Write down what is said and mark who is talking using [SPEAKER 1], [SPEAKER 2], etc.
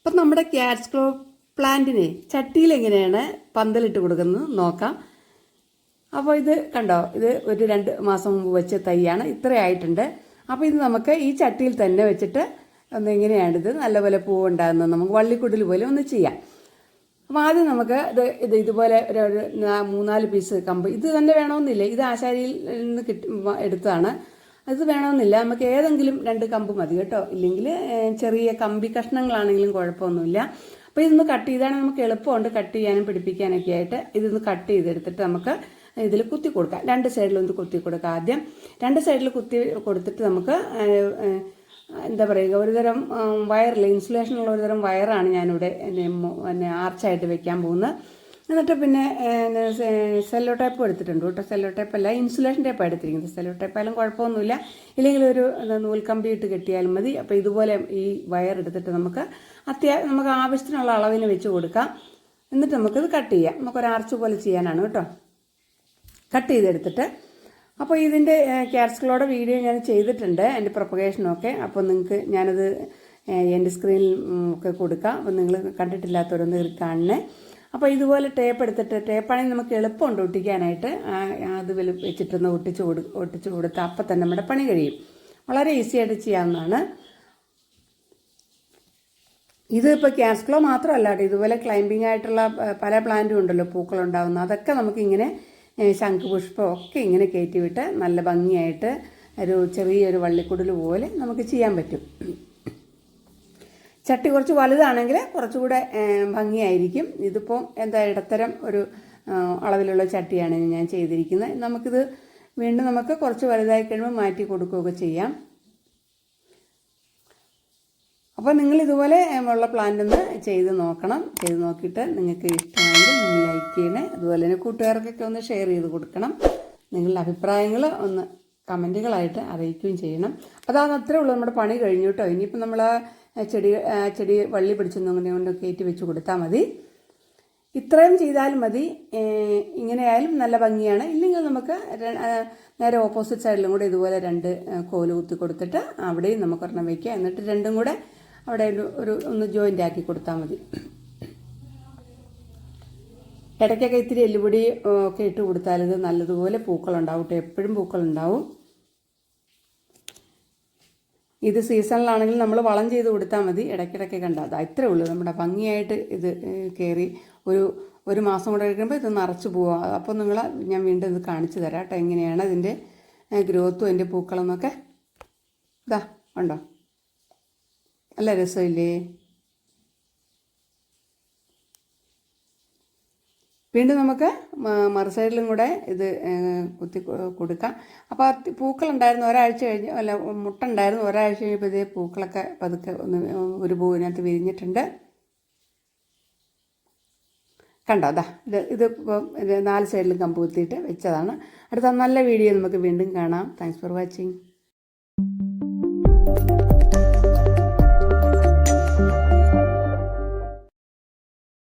[SPEAKER 1] അപ്പം നമ്മുടെ ക്യാറ്റ്സ് ക്ലോ പ്ലാന്റിനെ ചട്ടിയിൽ എങ്ങനെയാണ് പന്തലിട്ട് കൊടുക്കുന്നത് നോക്കാം. അപ്പോൾ ഇത് കണ്ടോ, ഇത് ഒരു 2 മാസം മുമ്പ് വെച്ച തൈയാണ്, ഇത്രയായിട്ടുണ്ട്. അപ്പോൾ ഇത് നമുക്ക് ഈ ചട്ടിയിൽ തന്നെ വെച്ചിട്ട് ഒന്ന് എങ്ങനെയാണിത് നല്ലപോലെ പൂവുണ്ടാകുന്നത് നമുക്ക് വള്ളിക്കുടിൽ പോലെ ഒന്ന് ചെയ്യാം. അപ്പോൾ ആദ്യം നമുക്ക് ഇതുപോലെ ഒരു 3-4 പീസ് കമ്പ്, ഇത് തന്നെ വേണമെന്നില്ല, ഇത് ആശാരിയിൽ നിന്ന് എടുത്തതാണ്. ഇത് വേണമെന്നില്ല, നമുക്ക് ഏതെങ്കിലും 2 കമ്പ് മതി കേട്ടോ. ഇല്ലെങ്കിൽ ചെറിയ കമ്പി കഷ്ണങ്ങളാണെങ്കിലും കുഴപ്പമൊന്നുമില്ല. അപ്പോൾ ഇതൊന്ന് കട്ട് ചെയ്താണ് നമുക്ക് എളുപ്പമുണ്ട് കട്ട് ചെയ്യാനും പിടിപ്പിക്കാനൊക്കെ ആയിട്ട്. ഇതൊന്ന് കട്ട് ചെയ്തെടുത്തിട്ട് നമുക്ക് ഇതിൽ കുത്തി കൊടുക്കാം. 2 സൈഡിലൊന്ന് കുത്തി കൊടുക്കാം. ആദ്യം 2 സൈഡിൽ കുത്തി കൊടുത്തിട്ട് നമുക്ക് എന്താ പറയുക, ഒരുതരം വയറില്ല, ഇൻസുലേഷനുള്ള ഒരുതരം വയറാണ് ഞാനിവിടെ ആർച്ചായിട്ട് വെക്കാൻ പോകുന്നത്. എന്നിട്ട് പിന്നെ സെല്ലോ ടേപ്പ് എടുത്തിട്ടുണ്ട് കേട്ടോ. സെല്ലോ ടേപ്പല്ല, ഇൻസുലേഷൻ ടേപ്പാണ് എടുത്തിരിക്കുന്നത്. സെല്ലോ ടേപ്പായാലും കുഴപ്പമൊന്നുമില്ല, ഇല്ലെങ്കിൽ ഒരു നൂൽക്കമ്പി ഇട്ട് കെട്ടിയാലും മതി. അപ്പോൾ ഇതുപോലെ ഈ വയർ എടുത്തിട്ട് നമുക്ക് നമുക്ക് ആവശ്യത്തിനുള്ള അളവിന് വെച്ച് കൊടുക്കാം. എന്നിട്ട് നമുക്കിത് കട്ട് ചെയ്യാം. നമുക്കൊരു ആർച്ച് പോലെ ചെയ്യാനാണ് കേട്ടോ. കട്ട് ചെയ്തെടുത്തിട്ട് അപ്പോൾ ഇതിൻ്റെ ക്യാറ്റ്സ് ക്ലോയുടെ വീഡിയോ ഞാൻ ചെയ്തിട്ടുണ്ട്, എൻ്റെ പ്രൊപ്പഗേഷനൊക്കെ. അപ്പോൾ നിങ്ങൾക്ക് ഞാനത് എൻ്റെ സ്ക്രീനിൽ ഒക്കെ കൊടുക്കാം. അപ്പോൾ നിങ്ങൾ കണ്ടിട്ടില്ലാത്തവരൊന്ന് കാണണേ. അപ്പോൾ ഇതുപോലെ ടേപ്പ് എടുത്തിട്ട്, ടേപ്പാണെങ്കിൽ നമുക്ക് എളുപ്പമുണ്ട് ഒട്ടിക്കാനായിട്ട്. അത് വെച്ചിട്ടൊന്ന് ഒട്ടിച്ച് കൊടുത്താൽ അപ്പം തന്നെ നമ്മുടെ പണി കഴിയും. വളരെ ഈസി ആയിട്ട് ചെയ്യാവുന്നതാണ്. ഇത് ഇപ്പോൾ ക്യാറ്റ്സ് ക്ലോ മാത്രമല്ല കേട്ടോ, ഇതുപോലെ ക്ലൈംബിംഗ് ആയിട്ടുള്ള പല പ്ലാന്റും ഉണ്ടല്ലോ പൂക്കളുണ്ടാകുന്ന, അതൊക്കെ നമുക്കിങ്ങനെ ശംഖുപുഷ്പം ഒക്കെ ഇങ്ങനെ കയറ്റിവിട്ട് നല്ല ഭംഗിയായിട്ട് ഒരു ചെറിയൊരു വള്ളിക്കുടൽ പോലെ നമുക്ക് ചെയ്യാൻ പറ്റും. ചട്ടി കുറച്ച് വലുതാണെങ്കിൽ കുറച്ചുകൂടെ ഭംഗിയായിരിക്കും. ഇതിപ്പോൾ ഇടത്തരം ഒരു അളവിലുള്ള ചട്ടിയാണ് ഞാൻ ചെയ്തിരിക്കുന്നത്. നമുക്കിത് വീണ്ടും നമുക്ക് കുറച്ച് വലുതായി കഴിയുമ്പോൾ മാറ്റി കൊടുക്കുകയൊക്കെ ചെയ്യാം. അപ്പോൾ നിങ്ങൾ ഇതുപോലെ ഉള്ള പ്ലാന്റ് ഒന്ന് ചെയ്ത് നോക്കണം. ചെയ്ത് നോക്കിയിട്ട് നിങ്ങൾക്ക് ഇഷ്ടമായെങ്കിൽ നിങ്ങൾ ലൈക്ക് ചെയ്യണേ. അതുപോലെ തന്നെ കൂട്ടുകാർക്കൊക്കെ ഒന്ന് ഷെയർ ചെയ്ത് കൊടുക്കണം. നിങ്ങളുടെ അഭിപ്രായങ്ങൾ ഒന്ന് കമൻറ്റുകളായിട്ട് അറിയിക്കുകയും ചെയ്യണം. അതാണ് അത്രേ ഉള്ളൂ, നമ്മുടെ പണി കഴിഞ്ഞു കേട്ടോ. ഇനിയിപ്പോൾ നമ്മൾ ചെടി വള്ളി പിടിച്ചൊന്നും കൊണ്ട് കയറ്റി വെച്ച് കൊടുത്താൽ മതി. ഇത്രയും ചെയ്താലും മതി. ഇങ്ങനെയായാലും നല്ല ഭംഗിയാണ്. ഇല്ലെങ്കിൽ നമുക്ക് നേരെ ഓപ്പോസിറ്റ് സൈഡിലും കൂടെ ഇതുപോലെ 2 കോല് കുത്തി കൊടുത്തിട്ട് അവിടെയും നമുക്കൊരെണ്ണം വയ്ക്കാം. എന്നിട്ട് രണ്ടും കൂടെ അവിടെ ഒന്ന് ജോയിൻ്റ് ആക്കി കൊടുത്താൽ മതി. ഇടയ്ക്കൊക്കെ ഇത്തിരി എല്ലുപൊടി ഒക്കെ ഇട്ട് കൊടുത്താൽ ഇത് നല്ലതുപോലെ പൂക്കളുണ്ടാവും കേട്ടോ. എപ്പോഴും പൂക്കളുണ്ടാവും. ഇത് സീസണിലാണെങ്കിൽ നമ്മൾ വളം ചെയ്ത് കൊടുത്താൽ മതി. ഇടയ്ക്കിടയ്ക്ക് കണ്ടാൽ അത് ഇത്രേ ഉള്ളൂ. നമ്മുടെ ഭംഗിയായിട്ട് ഇത് കയറി ഒരു മാസം കൂടെ കഴിയുമ്പോൾ ഇത് നിറച്ച് പോവുക. അപ്പോൾ ഞാൻ വീണ്ടും ഇത് കാണിച്ചു തരാം കേട്ടോ, എങ്ങനെയാണ് ഇതിൻ്റെ ഗ്രോത്തും അതിൻ്റെ പൂക്കളെന്നൊക്കെ. ഇതാ ഉണ്ടോ, നല്ല രസമില്ലേ? വീണ്ടും നമുക്ക് മറു സൈഡിലും കൂടെ ഇത് കുത്തി കൊടുക്കാം. അപ്പോൾ പൂക്കളുണ്ടായിരുന്നു ഒരാഴ്ച കഴിഞ്ഞ്, അല്ല മുട്ടുണ്ടായിരുന്നു ഒരാഴ്ച കഴിഞ്ഞപ്പോൾ ഇതേ പൂക്കളൊക്കെ പതുക്കെ ഒരു പൂവിനകത്ത് വിരിഞ്ഞിട്ടുണ്ട്. കണ്ടോ, അതാ ഇതിപ്പോൾ 4 സൈഡിലും കമ്പ് കുത്തിയിട്ട് വെച്ചതാണ്. അടുത്ത നല്ല വീഡിയോ നമുക്ക് വീണ്ടും കാണാം. Thanks for watching.